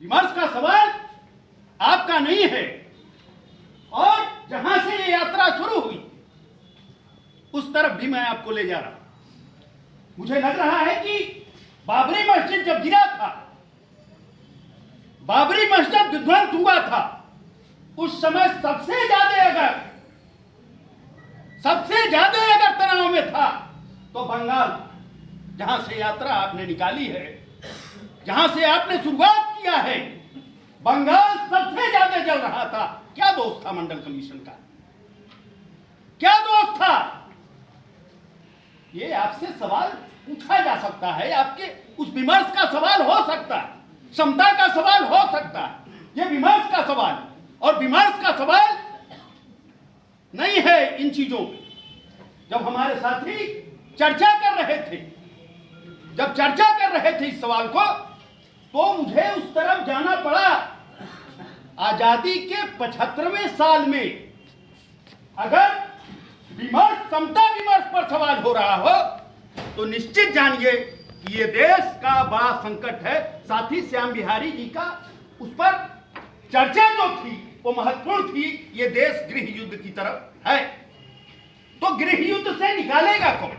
विमर्श का सवाल आपका नहीं है। और जहां से ये यात्रा शुरू हुई उस तरफ भी मैं आपको ले जा रहा हूं। मुझे लग रहा है कि बाबरी मस्जिद जब गिरा था, बाबरी मस्जिद विध्वंस हुआ था, उस समय सबसे ज्यादा अगर तनाव में था तो बंगाल, जहां से यात्रा आपने निकाली है, जहां से आपने शुरुआत किया है, बंगाल सबसे ज्यादा जल रहा था। क्या दोष था मंडल कमीशन का? क्या दोष था? ये आपसे सवाल पूछा जा सकता है, आपके उस विमर्श का सवाल हो सकता है, क्षमता का सवाल हो सकता है, ये विमर्श का सवाल। और विमर्श का सवाल नहीं है इन चीजों में। जब हमारे साथी चर्चा कर रहे थे, जब चर्चा कर रहे थे इस सवाल को, तो मुझे उस तरफ जाना पड़ा। आजादी के 75वें साल में अगर विमर्श, समता विमर्श पर सवाल हो रहा हो तो निश्चित जानिए कि ये देश का बड़ा संकट है। साथी श्याम बिहारी जी का उस पर चर्चा जो थी वो महत्वपूर्ण थी। ये देश गृह युद्ध की तरफ है, तो गृह युद्ध से निकालेगा कौन?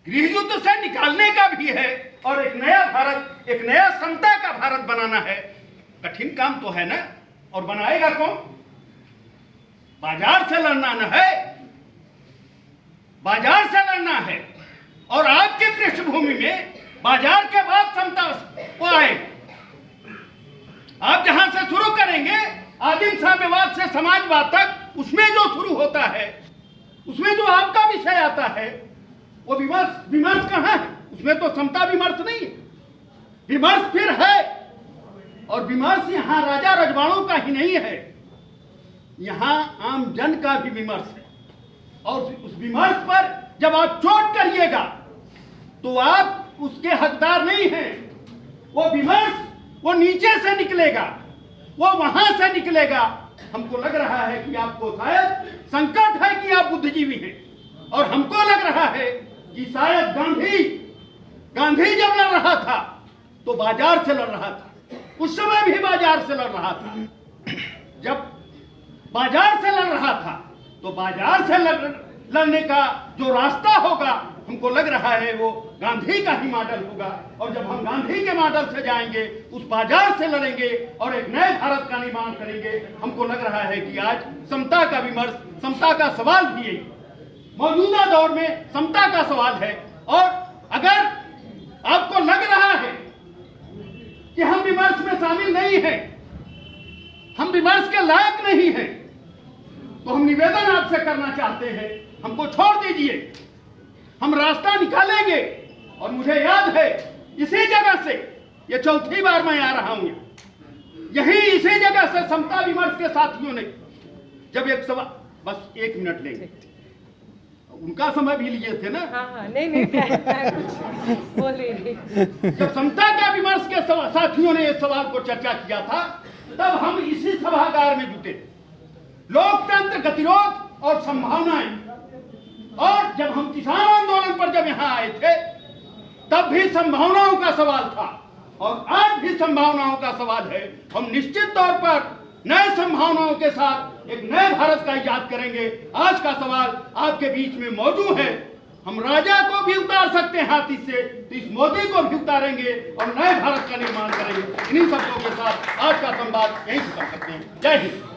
गृह युद्ध से निकालने का भी है और एक नया भारत, एक नया समता का भारत बनाना है। कठिन काम तो है ना। और बनाएगा कौन? बाजार से लड़ना न है, बाजार से लड़ना है। और आपके पृष्ठभूमि में बाजार के बाद समता वो आए। आप जहां से शुरू करेंगे आदिम साम्यवाद से समाजवाद तक, उसमें जो शुरू होता है, उसमें जो आपका विषय आता है, वो विमर्श कहां है? उसमें तो समता विमर्श नहीं है। विमर्श फिर है, और विमर्श यहां राजा रजवाड़ों का ही नहीं है, यहां आम जन का भी विमर्श है। और उस विमर्श पर जब आप चोट करिएगा तो आप उसके हकदार नहीं हैं। वो विमर्श वो नीचे से निकलेगा, वो वहां से निकलेगा। हमको लग रहा है कि आपको शायद संकट है कि आप बुद्धिजीवी हैं, और हमको लग रहा है कि शायद गांधी जब लड़ रहा था तो बाजार से लड़ रहा था, उस समय भी बाजार से लड़ रहा था। जब बाजार से लड़ रहा था तो बाजार से लड़ने का जो रास्ता होगा, हमको लग रहा है वो गांधी का ही मॉडल होगा। और जब हम गांधी के मॉडल से जाएंगे, उस बाजार से लड़ेंगे और एक नए भारत का निर्माण करेंगे। हमको लग रहा है कि आज समता का विमर्श, समता का सवाल भी है, मौजूदा दौर में समता का सवाल है। और अगर आपको लग रहा है कि हम विमर्श में शामिल नहीं हैं, हम विमर्श के लायक नहीं हैं, तो हम निवेदन आपसे करना चाहते हैं, हमको छोड़ दीजिए, हम रास्ता निकालेंगे। और मुझे याद है इसी जगह से, ये चौथी बार मैं आ रहा हूं, यही इसी जगह से समता विमर्श के साथियों ने जब एक सवाल, बस 1 मिनट लेंगे, उनका समय भी लिए थे ना। हाँ, नहीं बोल रही। जब समता का विमर्श के साथियों ने इस सवाल को चर्चा किया था, तब हम इसी सभागार में जुटे। लोकतंत्र, गतिरोध और संभावनाएं। और जब हम किसान आंदोलन पर जब यहां आए थे, तब भी संभावनाओं का सवाल था, और आज भी संभावनाओं का सवाल है। हम निश्चित तौर पर नए संभावनाओं के साथ एक नए भारत का इजाद करेंगे। आज का सवाल आपके बीच में मौजूद है। हम राजा को भी उतार सकते हैं हाथी से, तो इस मोदी को भी उतारेंगे और नए भारत का निर्माण करेंगे। इन्हीं शब्दों के साथ आज का संवाद यहीं खत्म करते हैं। जय हिंद।